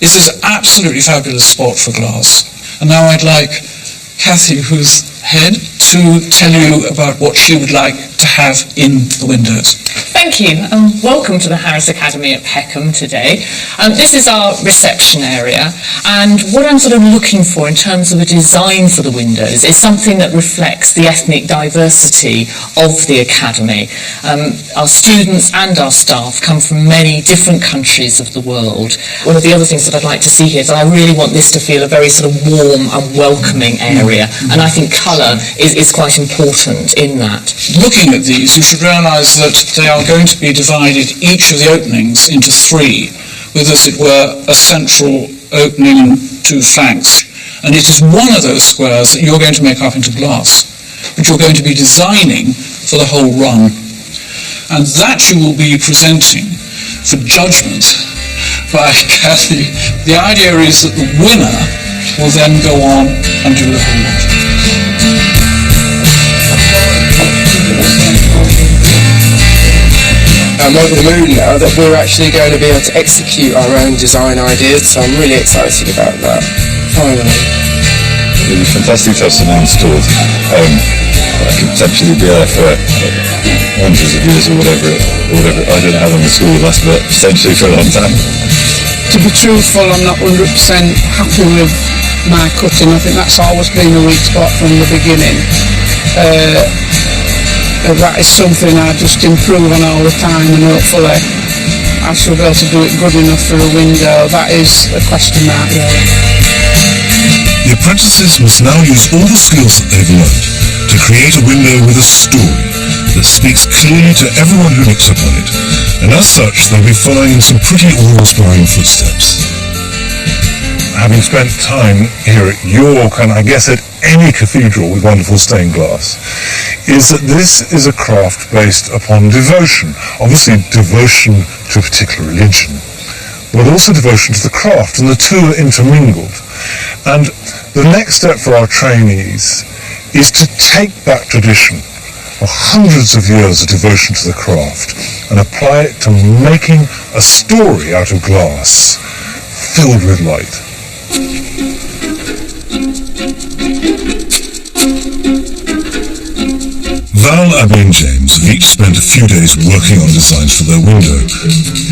This is an absolutely fabulous spot for glass. And now I'd like Kathy, who's head, to tell you about what she would like to have in the windows. Thank you, and welcome to the Harris Academy at Peckham today. This is our reception area, and what I'm sort of looking for in terms of a design for the windows is something that reflects the ethnic diversity of the Academy. Our students and our staff come from many different countries of the world. One of the other things that I'd like to see here is that I really want this to feel a very sort of warm and welcoming area, and I think colour is quite important in that. Looking at these, you should realise that they are going to be divided, each of the openings, into 3, with, as it were, a central opening and 2 flanks. And it is one of those squares that you're going to make up into glass, but you're going to be designing for the whole run. And that you will be presenting for judgment by Kathy. The idea is that the winner will then go on and do the whole lot. I'm over the moon now that we're actually going to be able to execute our own design ideas, so I'm really excited about that. Finally. It was fantastic to have something installed. I could potentially be there for hundreds of years or whatever. I don't know how long the school will last, but potentially for a long time. To be truthful, I'm not 100% happy with my cutting. I think that's always been a weak spot from the beginning. That is something I just improve on all the time, and hopefully I shall be able to do it good enough for a window. That is a question mark, really. The apprentices must now use all the skills that they've learned to create a window with a story that speaks clearly to everyone who looks upon it, and as such they'll be following in some pretty awe-inspiring footsteps. Having spent time here at York, and I guess at any cathedral with wonderful stained glass, is that this is a craft based upon devotion. Obviously devotion to a particular religion, but also devotion to the craft, and the two are intermingled. And the next step for our trainees is to take that tradition of hundreds of years of devotion to the craft and apply it to making a story out of glass filled with light. Val, Abby and James have each spent a few days working on designs for their window,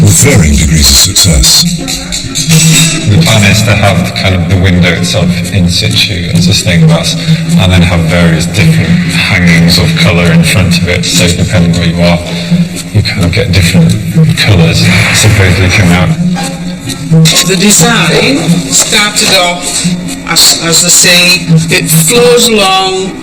with varying degrees of success. The plan is to have kind of the window itself in situ as a stained glass, and then have various different hangings of colour in front of it, so depending where you are, you kind of get different colours supposedly come out. The design started off as the sea, it flows along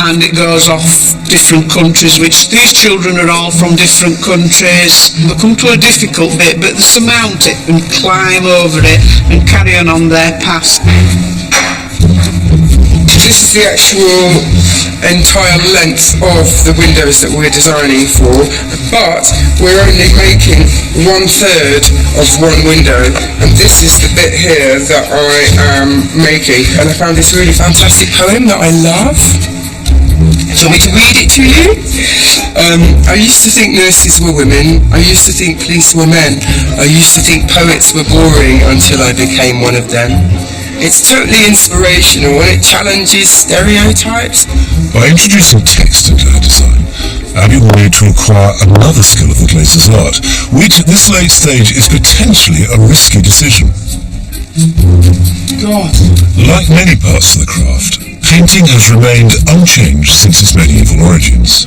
and it goes off different countries, which these children are all from different countries. They come to a difficult bit, but they surmount it and climb over it and carry on their path. This is the actual entire length of the windows that we're designing for, but we're only making 1/3 of one window, and this is the bit here that I am making. And I found this really fantastic poem that I love. Do you want me to read it to you? I used to think nurses were women. I used to think police were men. I used to think poets were boring until I became one of them. It's totally inspirational and it challenges stereotypes. By introducing text into her design, Abby will need to acquire another skill of the glazer's art, which at this late stage is potentially a risky decision. God. Like many parts of the craft, painting has remained unchanged since its medieval origins.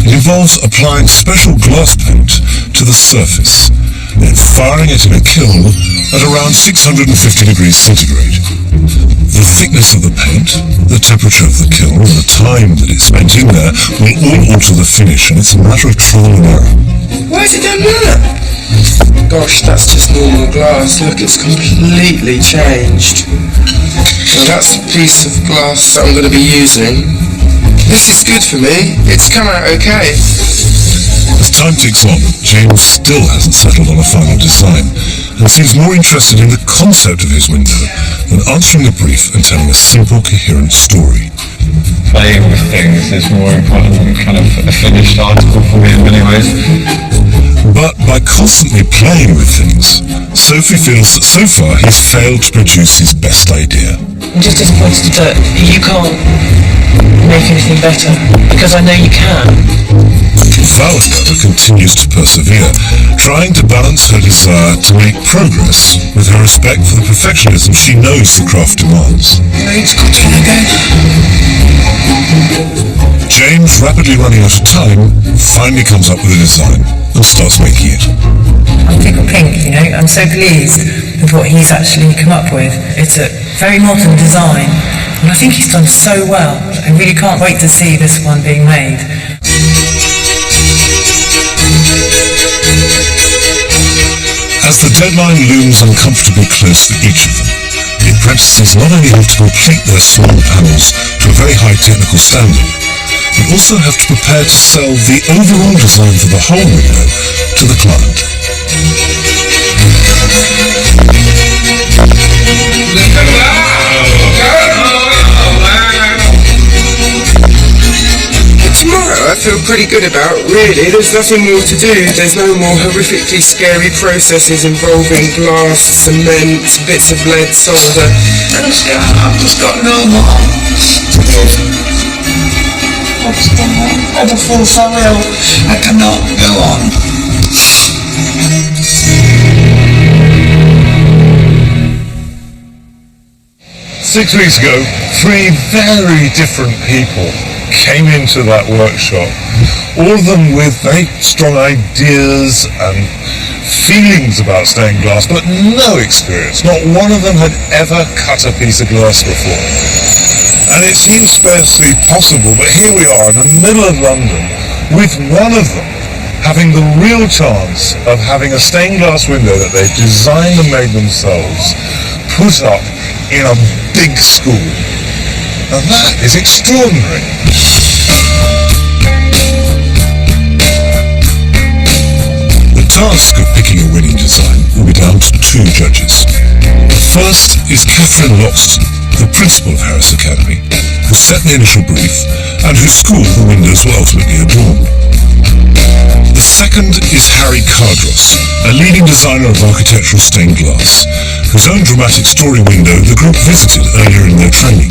It involves applying special glass paint to the surface, then firing it in a kiln at around 650 degrees centigrade. The thickness of the paint, the temperature of the kiln, and the time that it's spent in there will all alter the finish, and it's a matter of trial and error. Why has it done that? Gosh, that's just normal glass. Look, it's completely changed. Well, that's the piece of glass that I'm going to be using. This is good for me. It's come out okay. As time ticks on, James still hasn't settled on a final design, and seems more interested in the concept of his window than answering a brief and telling a simple, coherent story. Playing with things is more important than kind of a finished article for me in many ways. But by constantly playing with things, Sophie feels that so far he's failed to produce his best idea. I'm just disappointed that you can't make anything better, because I know you can. Val, however, continues to persevere, trying to balance her desire to make progress with her respect for the perfectionism she knows the craft demands. It's got in again. James, rapidly running out of time, finally comes up with a design and starts making it. I'm Pickle Pink, you know. I'm so pleased with what he's actually come up with. It's a very modern design, and I think he's done so well. I really can't wait to see this one being made. As the deadline looms uncomfortably close for each of them, the apprentices not only have to complete their small panels to a very high technical standard, but also have to prepare to sell the overall design for the whole window to the client. Tomorrow I feel pretty good about, really. There's nothing more to do. There's no more horrifically scary processes involving glass, cement, bits of lead, solder. I've just got no more. I just feel so ill. I cannot go on. 6 weeks ago, 3 very different people came into that workshop, all of them with very strong ideas and feelings about stained glass, but no experience. Not one of them had ever cut a piece of glass before. And it seems scarcely possible, but here we are in the middle of London with one of them having the real chance of having a stained glass window that they've designed and made themselves put up in a big school. Now that is extraordinary. The task of picking a winning design will be down to 2 judges. First is Catherine Loxton, the principal of Harris Academy, who set the initial brief and whose school the windows will ultimately adorn. The second is Harry Cardross, a leading designer of architectural stained glass, whose own dramatic story window the group visited earlier in their training.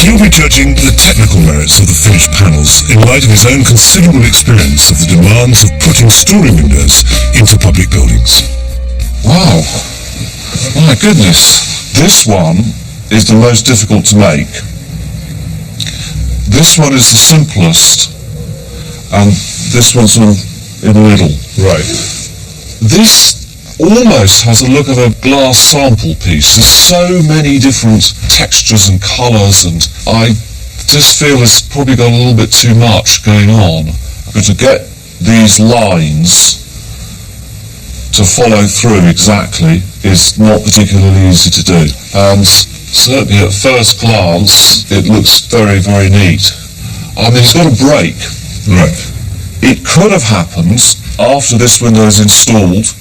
He'll be judging the technical merits of the finished panels in light of his own considerable experience of the demands of putting story windows into public buildings. Wow, my goodness, this one is the most difficult to make. This one is the simplest, and this one's sort of in the middle. Right. This almost has the look of a glass sample piece. There's so many different textures and colours, and I just feel it's probably got a little bit too much going on. But to get these lines to follow through exactly is not particularly easy to do. And certainly at first glance, it looks very, very neat. I mean, it's got a break. Right. It could have happened after this window is installed,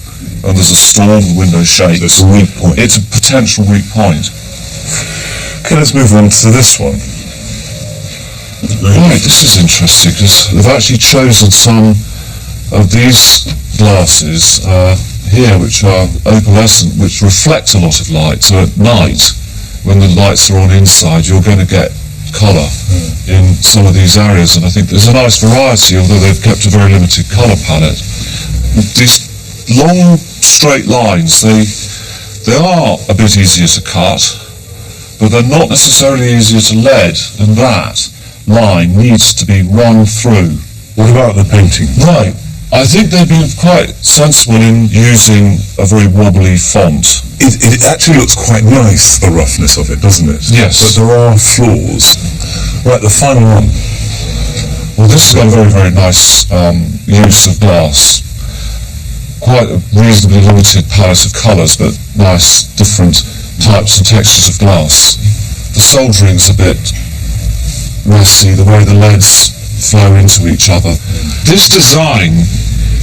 and there's a storm, the window shakes. It's a weak point. It's a potential weak point. Okay, let's move on to this one. Right, this is interesting, because they've actually chosen some of these glasses here, which are opalescent, which reflect a lot of light. So at night, when the lights are on inside, you're going to get colour in some of these areas, and I think there's a nice variety, although they've kept a very limited colour palette. These long straight lines, they are a bit easier to cut, but they're not necessarily easier to lead, and that line needs to be run through. What about the painting? Right. I think they've been quite sensible in using a very wobbly font. It actually looks quite nice, the roughness of it, doesn't it? Yes. But there are flaws. Right, the final one. Well, this has got a very, very nice use of glass. Quite a reasonably limited palette of colours, but nice different types and textures of glass. The soldering's a bit messy, the way the leads flow into each other. This design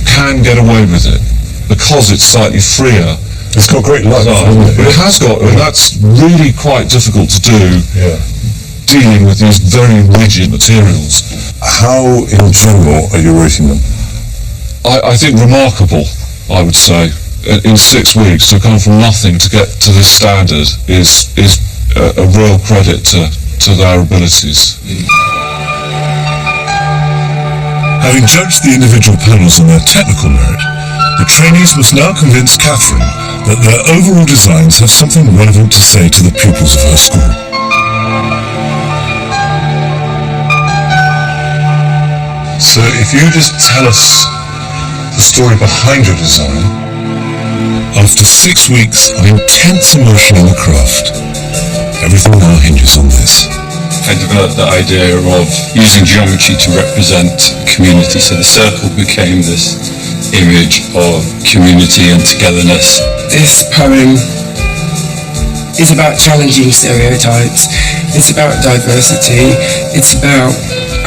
can get away with it because it's slightly freer. It's got great light, hasn't it? It has got, and that's really quite difficult to do, dealing with these very rigid materials. How, in general, are you rating them? I think remarkable, I would say. In 6 weeks, to come from nothing to get to this standard is a real credit to their abilities. Having judged the individual panels on their technical merit, the trainees must now convince Catherine that their overall designs have something relevant to say to the pupils of her school. So if you just tell us the story behind your design. After 6 weeks of intense immersion in the craft, everything now hinges on this. I developed the idea of using geometry to represent community, so the circle became this image of community and togetherness. This poem is about challenging stereotypes, it's about diversity, it's about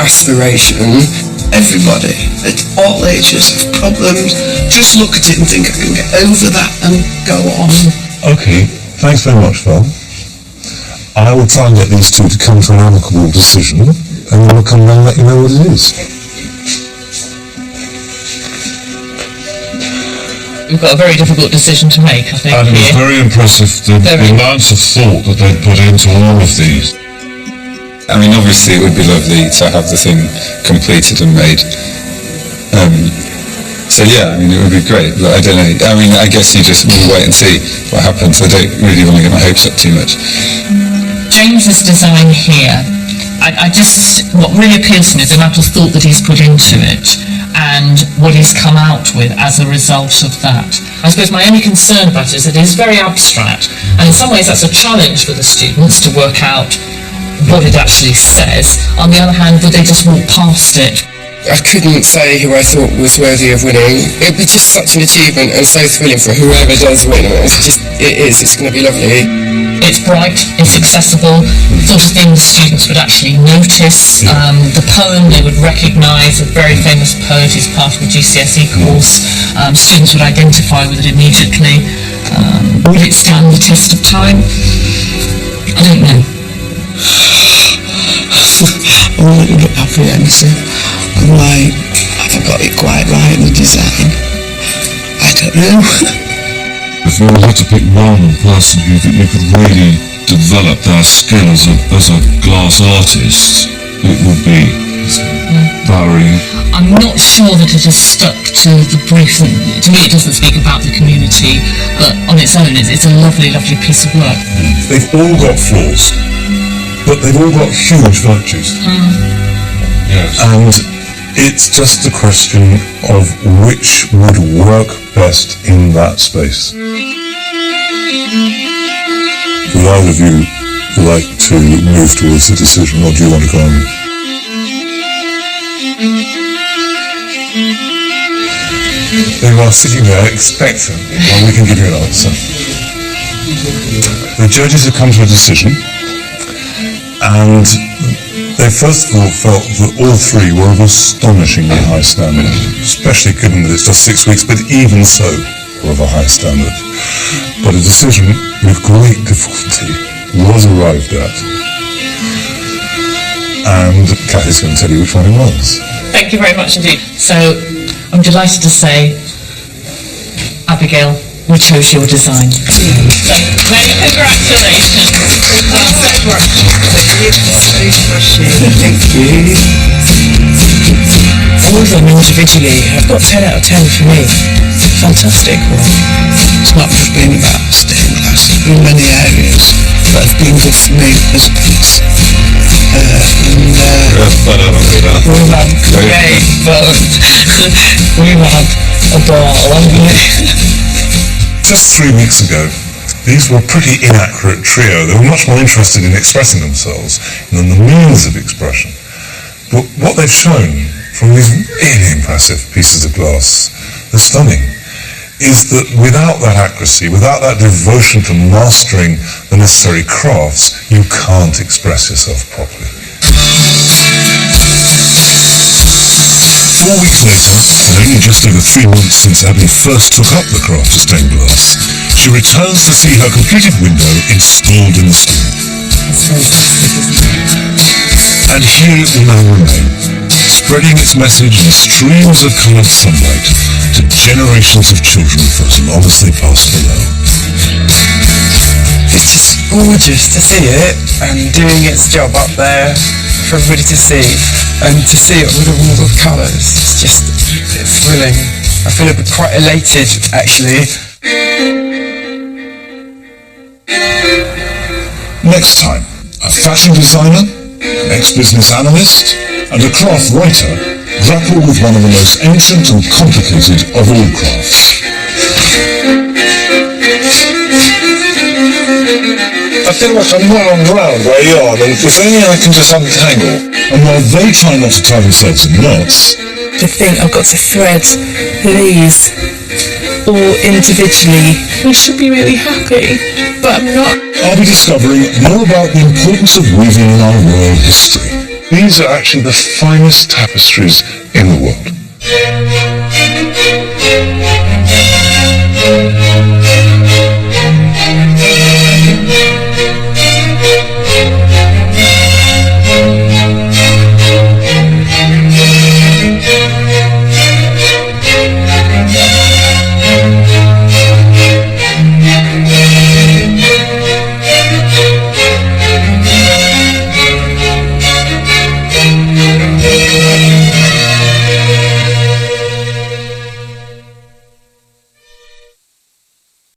aspiration. Everybody at all ages have problems. Just look at it and think, I can get over that and go on. Okay, thanks very much, Phil. I will try and get these two to come to an amicable decision, and then we'll come down and let you know what it is. We've got a very difficult decision to make, I think. And it was here. very impressive, the amount of thought that they'd put into all of these. I mean, obviously it would be lovely to have the thing completed and made. So yeah, I mean, it would be great, but I don't know. I mean, I guess you just will wait and see what happens. I don't really want to get my hopes up too much. James's design here, what really appeals to me is the amount of thought that he's put into it and what he's come out with as a result of that. I suppose my only concern about it is that it is very abstract, and in some ways that's a challenge for the students to work out what it actually says. On the other hand, would they just walk past it? I couldn't say who I thought was worthy of winning. It'd be just such an achievement and so thrilling for whoever does win. It's going to be lovely. It's bright, it's accessible, sort of thing the students would actually notice. The poem they would recognise, a very famous poet who's part of the GCSE course. Students would identify with it immediately. Would it stand the test of time? I don't know. I'm a little bit apprehensive. I'm like, have I got it quite right in the design? I don't know. If you had to pick one person who you could really develop their skill as a glass artist, it would be Barry. I'm not sure that it has stuck to the brief. To me it doesn't speak about the community, but on its own it's a lovely, lovely piece of work. They've all got flaws, but they've all got huge virtues. Yes. And it's just a question of which would work best in that space. Would either of you like to move towards the decision, or do you want to go on? They are sitting there expectant while we can give you an answer. The judges have come to a decision, and they first of all felt that all three were of astonishingly high standard, especially given that it's just 6 weeks, but even so, were of a high standard. But a decision with great difficulty was arrived at, and Kathy's going to tell you which one it was. Thank you very much indeed. So I'm delighted to say Abigail we chose your design. So, many congratulations. Thank you. All of them individually have got 10 out of 10 for me. Fantastic work. It's not just been about stained glass, there's been many areas that have been good for me as a piece. We've had great fun. We've had a ball, haven't we? Just 3 weeks ago, these were a pretty inaccurate trio. They were much more interested in expressing themselves than the means of expression. But what they've shown from these really impressive pieces of glass, they're stunning, is that without that accuracy, without that devotion to mastering the necessary crafts, you can't express yourself properly. 4 weeks later, and only just over 3 months since Abby first took up the craft of stained glass, she returns to see her completed window installed in the school. It's fantastic, isn't it? And here it will now remain, spreading its message in streams of coloured sunlight to generations of children for as long as they pass below. It's just gorgeous to see it and doing its job up there for everybody to see, and to see it with all the colours. It's thrilling. I feel a bit quite elated actually. Next time, a fashion designer, an ex-business analyst, and a craft writer grapple with one of the most ancient and complicated of all crafts. I feel like I'm wound round where you are, and if only I can just untangle. And while they try not to tie themselves in knots, To think I've got to thread these all individually. I should be really happy, but I'm not. I'll be discovering more about the importance of weaving in our royal history. These are actually the finest tapestries in the world.